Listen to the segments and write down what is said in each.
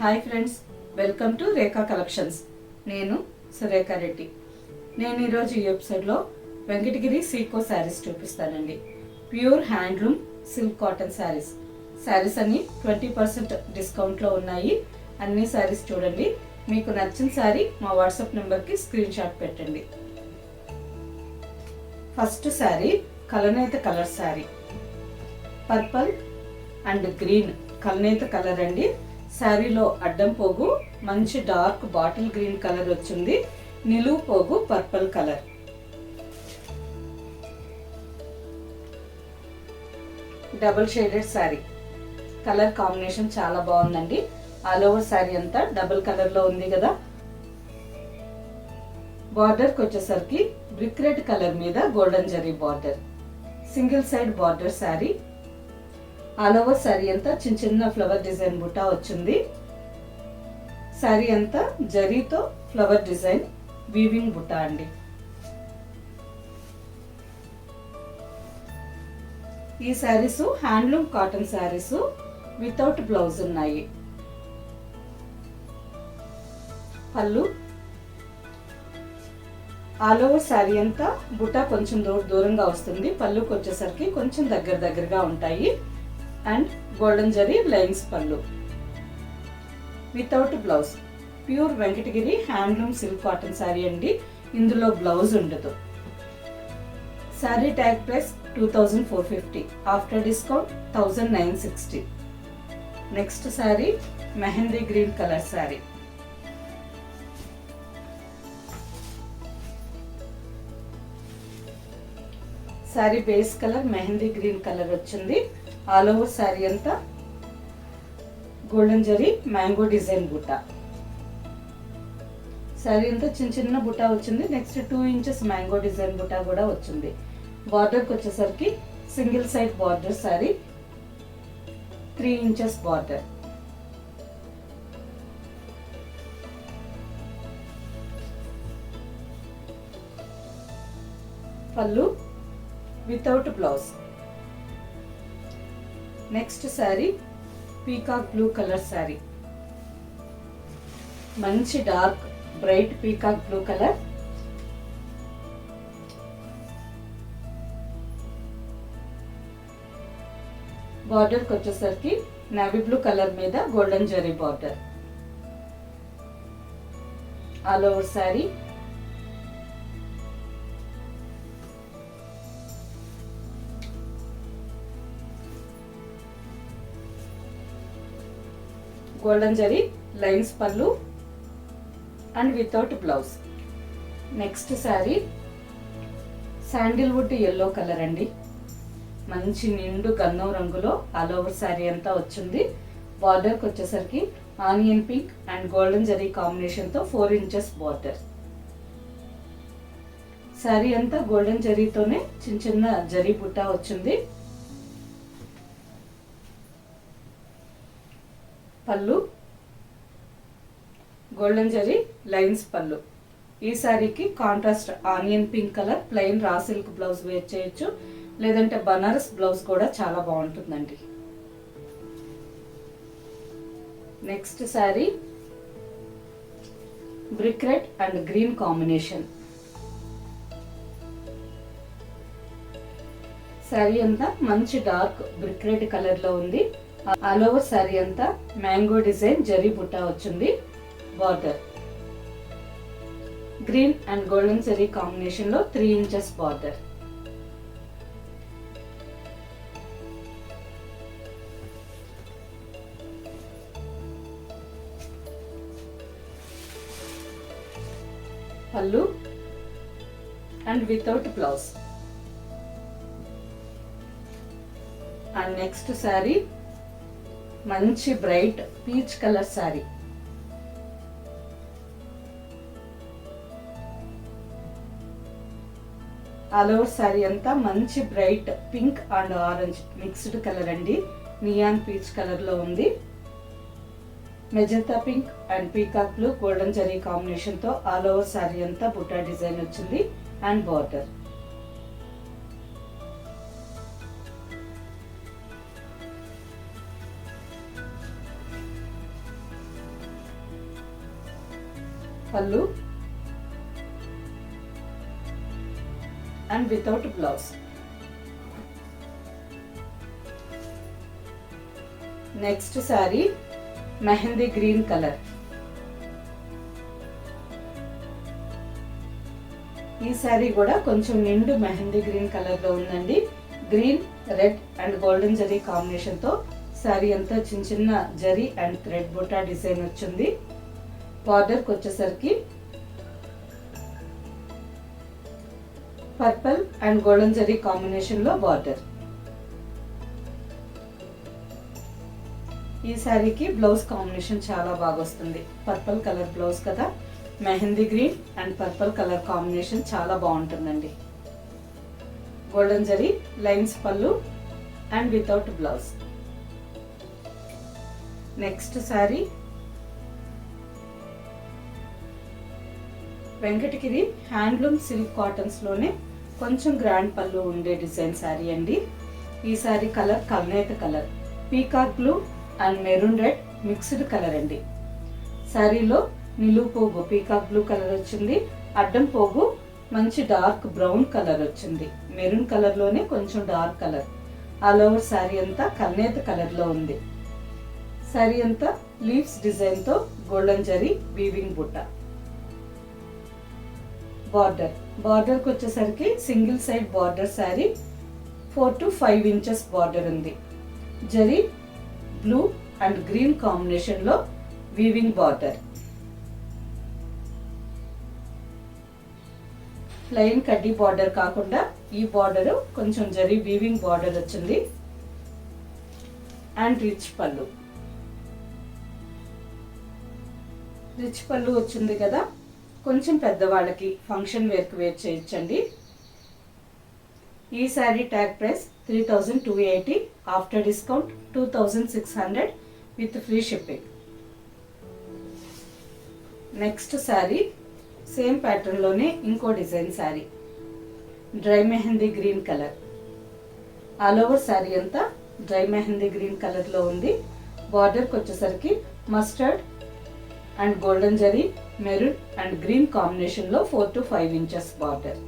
Hi friends, welcome to Rekha collections. నేను సురేఖా రెడ్డి. నేను ఈరోజు ఈ ఎపిసోడ్లో వెంకటగిరి సీకో శారీస్ చూపిస్తానండి. Pure handloom silk cotton saris. Saris అన్ని 20% డిస్కౌంట్లో ఉన్నాయి. అన్ని శారీస్ చూడండి. మీకు నచ్చిన శారీ మా వాట్సాప్ నెంబర్కి స్క్రీన్ షాట్ పెట్టండి. ఫస్ట్ శారీ కలనేత colour sari. Purple and green కలనేత కలర్ అండి. శారీలో అడ్డం పోగు మంచి డార్క్ బాటిల్ గ్రీన్ కలర్ వచ్చింది. నిలువు పోగు purple colour. Double shaded sari. Colour combination చాలా బాగుందండి. ఆల్ ఓవర్ శారీ అంతా డబుల్ కలర్ లో ఉంది కదా. బార్డర్కి వచ్చేసరికి బ్రిక్ రెడ్ కలర్ మీద golden zari border. Single side border sari. All over sari అంతా చిన్న చిన్న ఫ్లవర్ డిజైన్ బుటా వచ్చింది. శారీ అంతా జరీతో ఫ్లవర్ డిజైన్ వీవింగ్ బుటా అండి. ఈ saris handloom cotton saris without blouse ఉన్నాయి. పళ్ళు. ఆల్ ఓవర్ శారీ అంతా బుటా కొంచెం దూరంగా వస్తుంది. పళ్ళుకి వచ్చేసరికి కొంచెం దగ్గరగా ఉంటాయి. అండ్ గోల్డెన్ జరీ లైన్స్ పళ్ళు. Without blouse. Pure Venkatagiri handloom silk cotton sari అండి. ఇందులో బ్లౌజ్ ఉండదు. Sari tag price 2450. After discount 1960. Next sari mehndi green colour sari. Sari base colour mehndi green colour వచ్చింది. ఆల్ ఓవర్ శారీ అంతా గోల్డెన్ జరీ మ్యాంగో డిజైన్ బుట్ట. శారీ అంతా చిన్న చిన్న బుట్ట వచ్చింది. నెక్స్ట్ 2 ఇంచెస్ మ్యాంగో డిజైన్ బుట్ట కూడా వచ్చింది. బార్డర్కి వచ్చేసరికి single side border sari. 3 inches border. పళ్ళు without blouse. Next sari peacock blue colour sari. మంచి dark bright peacock blue colour. బార్డర్కి వచ్చేసరికి నేవీ బ్లూ కలర్ మీద golden zari border. All over sari. Golden zari lines పళ్ళు and without blouse. Next sari sandalwood yellow colour అండి. మంచి నిండు గంధం రంగులో ఆల్ ఓవర్ శారీ అంతా వచ్చింది. బార్డర్కి వచ్చేసరికి onion pink and golden zari కాంబినేషన్తో 4 ఇంచెస్ బార్డర్. శారీ అంతా గోల్డెన్ జరీతోనే చిన్న చిన్న జరీ బుట్ట వచ్చింది. పళ్ళు గోల్డెన్ జరీ లైన్స్ పళ్ళు. ఈ శారీకి contrast onion pink colour plain raw silk blouse wear చేయొచ్చు, లేదంటే బనారస్ బ్లౌజ్ కూడా చాలా బాగుంటుందండి. Next sari brick red and green combination. Sari అంతా మంచి డార్క్ బ్రిక్ రెడ్ కలర్ లో ఉంది. ఆల్ ఓవర్ శారీ అంతా మ్యాంగో డిజైన్ జరీ బుట్ట వచ్చింది. Border green and golden zari combination లో 3 ఇంచెస్ బార్డర్. పళ్ళు and without blouse. And next sari మంచి bright peach colour sari. All over sari అంతా మంచి bright pink and orange mixed colour అండి. నియాన్ పీచ్ కలర్ లో ఉంది. Magenta pink and peacock blue golden zari combination తో all over sari అంతా బుటా డిజైన్ వచ్చింది అండ్ బార్డర్. పళ్ళు and without blouse. Next sari mehndi green colour. ఈ శారీ కూడా కొంచెం నిండు మెహందీ గ్రీన్ కలర్ లో ఉందండి. Green, red and golden zari combination తో శారీ అంతా చిన్న చిన్న zari and thread buta design వచ్చింది. బార్డర్కి వచ్చేసరికి purple and golden zari combination లో బార్డర్. ఈ శారీకి బ్లౌజ్ కాంబినేషన్ చాలా బాగా వస్తుంది. పర్పుల్ కలర్ బ్లౌజ్ కదా, mehndi green and purple colour combination చాలా బాగుంటుందండి. గోల్డెన్ జరీ లైన్స్ పళ్ళు and without blouse. Next sari Venkatagiri handloom silk cottons లోనే కొంచెం గ్రాండ్ పళ్ళు ఉండే డిజైన్ శారీ అండి. ఈ శారీ కలర్ కల్నేత colour, peacock blue and maroon red mixed colour అండి. శారీలో నిలువు పోగు పీకాక్ బ్లూ కలర్ వచ్చింది. అడ్డం పోగు మంచి డార్క్ బ్రౌన్ కలర్ వచ్చింది. మెరూన్ కలర్ లోనే కొంచెం dark colour. All over sari అంతా కల్నేత కలర్ లో ఉంది. శారీ అంతా లీవ్స్ డిజైన్ తో గోల్డెన్ జరీ వీవింగ్ బుట్ట. బార్డర్ కి వచ్చేసరికి single side border sari 4 to 5 inches border ఉంది. Zari blue and green combination లో వీవింగ్ బార్డర్. ప్లెయిన్ కడ్డీ బార్డర్ కాకుండా ఈ బార్డర్ కొంచెం జరీ వీవింగ్ బార్డర్ వచ్చింది. అండ్ రిచ్ పళ్ళు వచ్చింది కదా, కొంచెం పెద్దవాళ్ళకి ఫంక్షన్ వేర్కి వేర్ చేయొచ్చండి. ఈ sari tag price 3280, after discount 2600 with free shipping. Next sari same pattern లోనే ఇంకో design sari, dry mehndi green colour. All over sari అంతా డ్రై మెహందీ గ్రీన్ కలర్ లో ఉంది. బార్డర్కి వచ్చేసరికి mustard and golden zari, maroon and green combination లో 4 to 5 inches బార్డర్.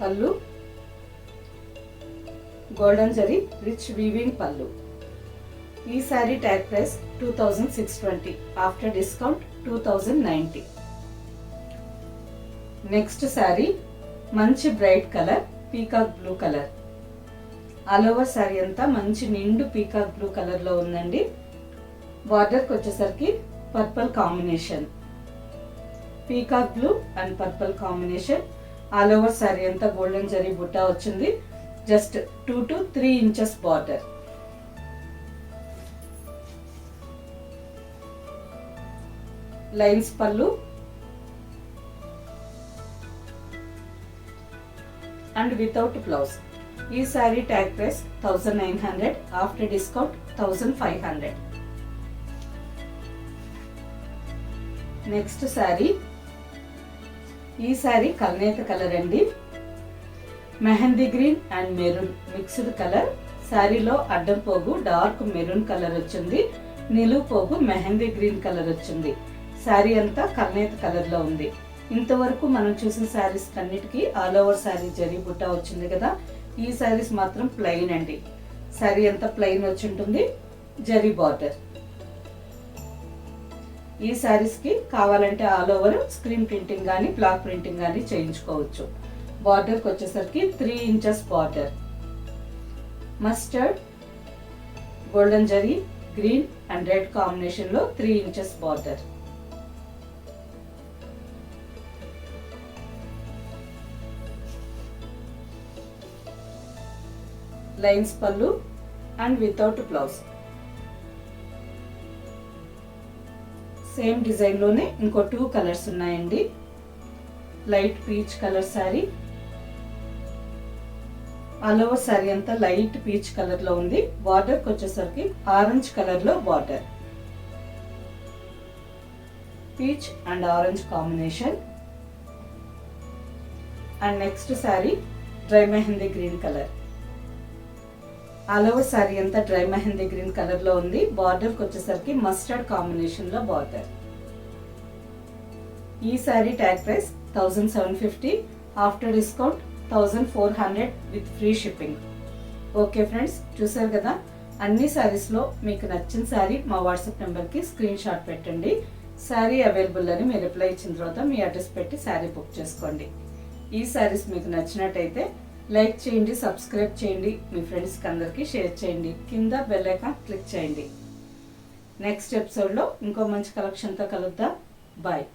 పళ్ళు గోల్డెన్ జరీ రిచ్ వీవింగ్ పళ్ళు. ఈ sari tag price 2620, after discount 2090. Next sari మంచి bright colour peacock blue colour. All over sari అంతా మంచి నిండు పీకాక్ బ్లూ కలర్ లో ఉందండి. బార్డర్కి వచ్చేసరికి purple combination, peacock blue and purple combination. All over sari అంతా గోల్డెన్ జరీ బుట్టా వచ్చింది. Just 2 to 3 inches border. Lines పళ్ళు అండ్ వితౌట్ బ్లౌజ్. ఈ sari tag price 1900, after discount 1500. Next sari, ఈ శారీ కల్నేత కలర్ అండి. Mehndi green and maroon mixed colour. శారీలో అడ్డం పోగు డార్క్ మెరూన్ కలర్ వచ్చింది. నిలువు పోగు మెహందీ గ్రీన్ కలర్ వచ్చింది. శారీ అంతా కల్నేత కలర్ లో ఉంది. ఇంతవరకు మనం చూసిన శారీస్ అన్నిటికీ ఆల్ ఓవర్ శారీ జరీ బుట్టా వచ్చింది కదా. ఈ శారీస్ మాత్రం ప్లెయిన్ అండి. శారీ అంతా ప్లెయిన్ వచ్చి ఉంటుంది, జరీ బార్డర్. ఈ శారీస్ కి కావాలంటే ఆల్ ఓవర్ స్క్రీన్ ప్రింటింగ్ కానీ బ్లాక్ ప్రింటింగ్ కానీ చేయించుకోవచ్చు. బార్డర్కి వచ్చేసరికి 3 inches border. Mustard, golden zari, green and red combination లో 3 inches బార్డర్. లైన్స్ పళ్ళు and without blouse. Same design లోనే ఇంకో 2 కలర్స్ ఉన్నాయండి. Light peach colour sari. All over sari అంతా లైట్ పీచ్ కలర్ లో ఉంది. బార్డర్కి వచ్చేసరికి ఆరెంజ్ కలర్ లో border. Peach and orange combination. And next sari dry mehndi green colour. All over sari అంతా డ్రై మెహందీ గ్రీన్ కలర్ లో ఉంది. బార్డర్కి వచ్చేసరికి మస్టర్డ్ కాంబినేషన్ లో బార్డర్. ఈ sari tag price 1750, after discount 1400 with free shipping. Okay friends, చూసారు కదా, అన్ని శారీస్లో మీకు నచ్చిన శారీ మా వాట్సాప్ నెంబర్కి స్క్రీన్ షాట్ పెట్టండి. శారీ అవైలబుల్ అని మీరు రిప్లై ఇచ్చిన తర్వాత మీ అడ్రస్ పెట్టి శారీ బుక్ చేసుకోండి. ఈ శారీస్ మీకు నచ్చినట్టయితే లైక్ చేయండి, సబ్స్క్రైబ్ చేయండి, మీ ఫ్రెండ్స్కి అందరికీ షేర్ చేయండి, కింద బెల్ ఐకాన్ క్లిక్ చేయండి. నెక్స్ట్ ఎపిసోడ్లో ఇంకో మంచి కలెక్షన్తో కలుద్దాం. బాయ్.